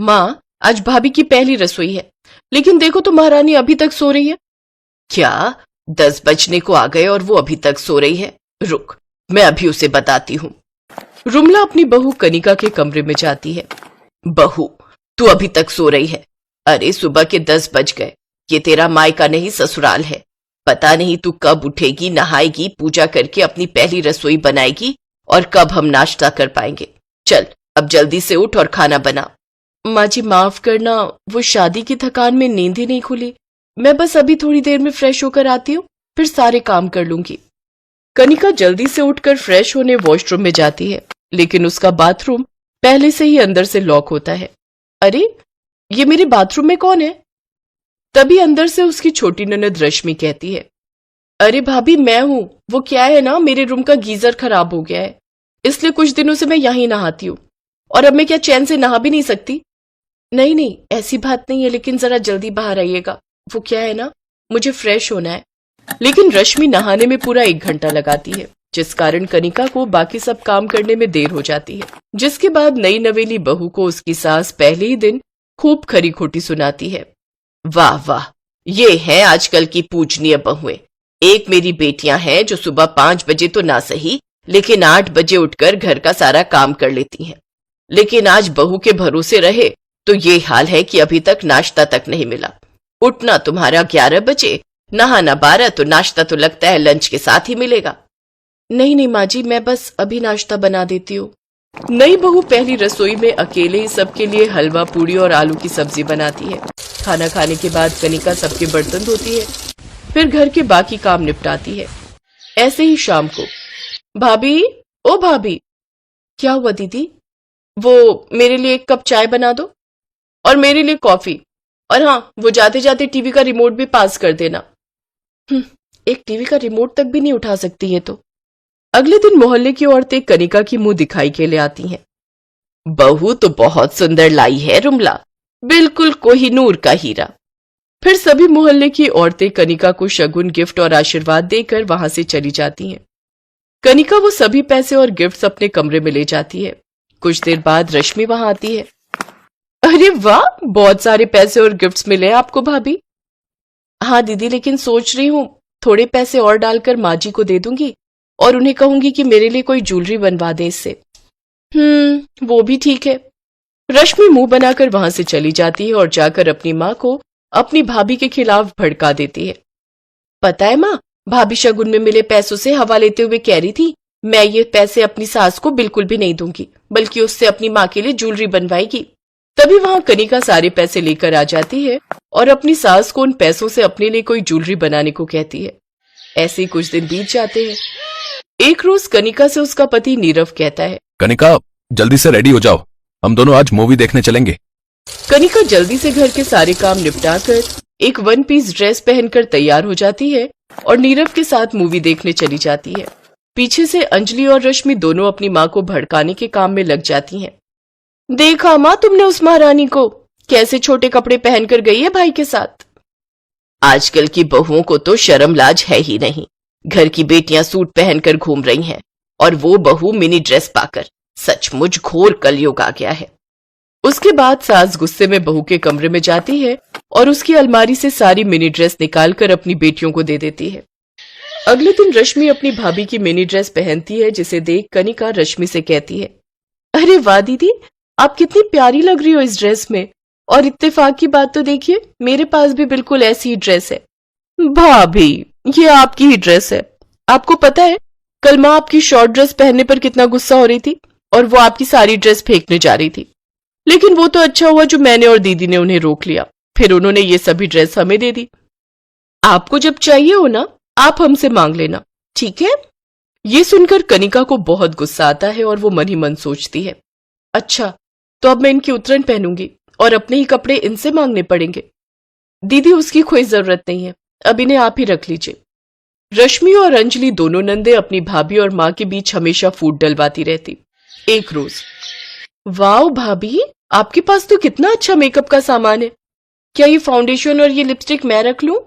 माँ, आज भाभी की पहली रसोई है, लेकिन देखो तो महारानी अभी तक सो रही है। क्या 10 बजने को आ गए और वो अभी तक सो रही है? रुक, मैं अभी उसे बताती हूँ। रुमला अपनी बहू कनिका के कमरे में जाती है। बहू, तू अभी तक सो रही है? अरे सुबह के 10 बज गए। ये तेरा मायका नहीं ससुराल है। पता नहीं तू कब उठेगी, नहाएगी, पूजा करके अपनी पहली रसोई बनाएगी और कब हम नाश्ता कर पाएंगे। चल अब जल्दी से उठ और खाना बना। माँ जी माफ करना, वो शादी की थकान में नींद ही नहीं खुली। मैं बस अभी थोड़ी देर में फ्रेश होकर आती हूँ, फिर सारे काम कर लूंगी। कनिका जल्दी से उठकर फ्रेश होने वॉशरूम में जाती है, लेकिन उसका बाथरूम पहले से ही अंदर से लॉक होता है। अरे ये मेरे बाथरूम में कौन है? तभी अंदर से उसकी छोटी ननद रश्मि कहती है, अरे भाभी मैं हूं। वो क्या है ना, मेरे रूम का गीजर खराब हो गया है, इसलिए कुछ दिनों से मैं यहीं नहाती हूँ, और अब मैं क्या चैन से नहा भी नहीं सकती? नहीं नहीं, ऐसी बात नहीं है, लेकिन जरा जल्दी बाहर आइएगा। वो क्या है ना, मुझे फ्रेश होना है। लेकिन रश्मि नहाने में पूरा 1 घंटा लगाती है, जिस कारण कनिका को बाकी सब काम करने में देर हो जाती है। जिसके बाद नई नवेली बहू को उसकी सास पहले ही दिन खूब खरी खोटी सुनाती है। वाह वाह, ये है आजकल की पूजनीय बहुएं। एक मेरी बेटियां हैं जो सुबह 5 बजे तो ना सही, लेकिन 8 बजे उठकर घर का सारा काम कर लेती हैं। लेकिन आज बहू के भरोसे रहे तो ये हाल है कि अभी तक नाश्ता तक नहीं मिला। उठना तुम्हारा 11 बजे, नहाना 12, तो नाश्ता तो लगता है लंच के साथ ही मिलेगा। नहीं नहीं माँ जी, मैं बस अभी नाश्ता बना देती हूँ। नई बहू पहली रसोई में अकेले ही सबके लिए हलवा, पूड़ी और आलू की सब्जी बनाती है। खाना खाने के बाद कनिका सबके बर्तन धोती है, फिर घर के बाकी काम निपटाती है। ऐसे ही शाम को, भाभी, ओ भाभी। क्या हुआ दीदी? वो मेरे लिए 1 कप चाय बना दो, और मेरे लिए कॉफी, और हाँ, वो जाते जाते टीवी का रिमोट भी पास कर देना। एक टीवी का रिमोट तक भी नहीं उठा सकती है तो। अगले दिन मोहल्ले की औरतें कनिका की मुंह दिखाई के लिए आती हैं। बहू तो बहुत सुंदर लाई है रुमला, बिल्कुल कोहिनूर का हीरा। फिर सभी मोहल्ले की औरतें कनिका को शगुन, गिफ्ट और आशीर्वाद देकर वहां से चली जाती हैं। कनिका वो सभी पैसे और गिफ्ट्स अपने कमरे में ले जाती है। कुछ देर बाद रश्मि वहां आती है। अरे वाह, बहुत सारे पैसे और गिफ्ट्स मिले हैं आपको भाभी। हाँ दीदी, लेकिन सोच रही हूँ थोड़े पैसे और डालकर माँ जी को दे दूंगी और उन्हें कहूंगी कि मेरे लिए कोई ज्वेलरी बनवा दें इससे। वो भी ठीक है। रश्मि मुंह बनाकर वहां से चली जाती है और जाकर अपनी माँ को अपनी भाभी के खिलाफ भड़का देती है। पता है माँ, भाभी शगुन में मिले पैसों से हवा लेते हुए कह रही थी, मैं ये पैसे अपनी सास को बिल्कुल भी नहीं दूंगी, बल्कि उससे अपनी माँ के लिए ज्वेलरी बनवाएगी। तभी वहां कनिका सारे पैसे लेकर आ जाती है और अपनी सास को उन पैसों से अपने लिए कोई ज्वेलरी बनाने को कहती है। ऐसे ही कुछ दिन बीत जाते हैं। एक रोज कनिका से उसका पति नीरव कहता है, कनिका जल्दी से रेडी हो जाओ, हम दोनों आज मूवी देखने चलेंगे। कनिका जल्दी से घर के सारे काम निपटाकर एक 1 पीस ड्रेस पहनकर तैयार हो जाती है और नीरव के साथ मूवी देखने चली जाती है। पीछे से अंजलि और रश्मि दोनों अपनी माँ को भड़काने के काम में लग जाती हैं। देखा माँ तुमने उस महारानी को, कैसे छोटे कपड़े पहनकर गई है भाई के साथ। आजकल की बहुओं को तो शर्म लाज है ही नहीं। घर की बेटियां सूट पहनकर घूम रही हैं और वो बहू मिनी ड्रेस पाकर। सचमुच घोर कलयुग आ गया है। उसके बाद सास गुस्से में बहू के कमरे में जाती है और उसकी अलमारी से सारी मिनी ड्रेस निकालकर अपनी बेटियों को दे देती है। अगले दिन रश्मि अपनी भाभी की मिनी ड्रेस पहनती है, जिसे देख कनिका रश्मि से कहती है, अरे वाह दीदी, आप कितनी प्यारी लग रही हो इस ड्रेस में। और इत्तेफाक की बात तो देखिए, मेरे पास भी बिल्कुल ऐसी ही ड्रेस है। भाभी, ये आपकी ही ड्रेस है। आपको पता है कल माँ आपकी शॉर्ट ड्रेस पहनने पर कितना गुस्सा हो रही थी और वो आपकी सारी ड्रेस फेंकने जा रही थी। लेकिन वो तो अच्छा हुआ जो मैंने और दीदी ने उन्हें रोक लिया, फिर उन्होंने ये सभी ड्रेस हमें दे दी। आपको जब चाहिए हो ना, आप हमसे मांग लेना, ठीक है। ये सुनकर कनिका को बहुत गुस्सा आता है और वो मन ही मन सोचती है, अच्छा तो अब मैं इनकी उतरन पहनूंगी और अपने ही कपड़े इनसे मांगने पड़ेंगे। दीदी उसकी कोई जरूरत नहीं है, अब इन्हें आप ही रख लीजिए। रश्मि और अंजलि दोनों नंदे अपनी भाभी और माँ के बीच हमेशा फूट डलवाती रहती। एक रोज, वाओ भाभी, आपके पास तो कितना अच्छा मेकअप का सामान है। क्या ये फाउंडेशन और ये लिपस्टिक मैं रख लूं?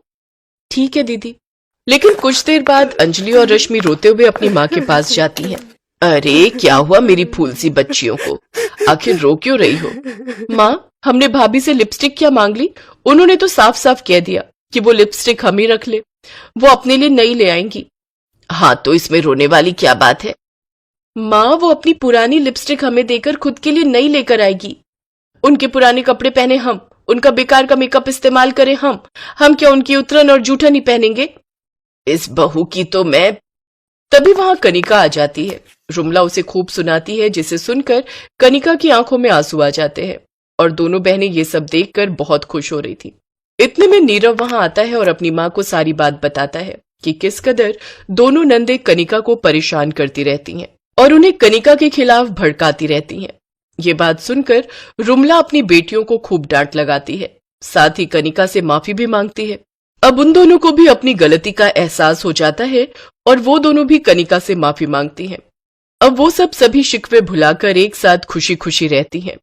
ठीक है दीदी। लेकिन कुछ देर बाद अंजलि और रश्मि रोते हुए अपनी माँ के पास जाती हैं। अरे क्या हुआ मेरी फूल सी बच्चियों को, आखिर रो क्यों रही हो? माँ, हमने भाभी से लिपस्टिक क्या मांग ली? उन्होंने तो साफ साफ कह दिया कि वो लिपस्टिक हम ही रख ले, वो अपने लिए नई ले आएंगी। हाँ तो इसमें रोने वाली क्या बात है? माँ, वो अपनी पुरानी लिपस्टिक हमें देकर खुद के लिए नई लेकर आएगी। उनके पुराने कपड़े पहने हम, उनका बेकार का मेकअप इस्तेमाल करें हम क्या उनकी उतरन और जूठन ही पहनेंगे? इस बहू की तो मैं। तभी वहां कनिका आ जाती है। रुमला उसे खूब सुनाती है, जिसे सुनकर कनिका की आंखों में आंसू आ जाते हैं और दोनों बहनें ये सब देखकर बहुत खुश हो रही थी। इतने में नीरव वहां आता है और अपनी माँ को सारी बात बताता है कि किस कदर दोनों नंदे कनिका को परेशान करती रहती हैं और उन्हें कनिका के खिलाफ भड़काती रहती हैं। ये बात सुनकर रुमला अपनी बेटियों को खूब डांट लगाती है, साथ ही कनिका से माफी भी मांगती है। अब उन दोनों को भी अपनी गलती का एहसास हो जाता है और वो दोनों भी कनिका से माफी मांगती हैं। अब वो सब सभी शिकवे भुलाकर एक साथ खुशी खुशी रहती हैं।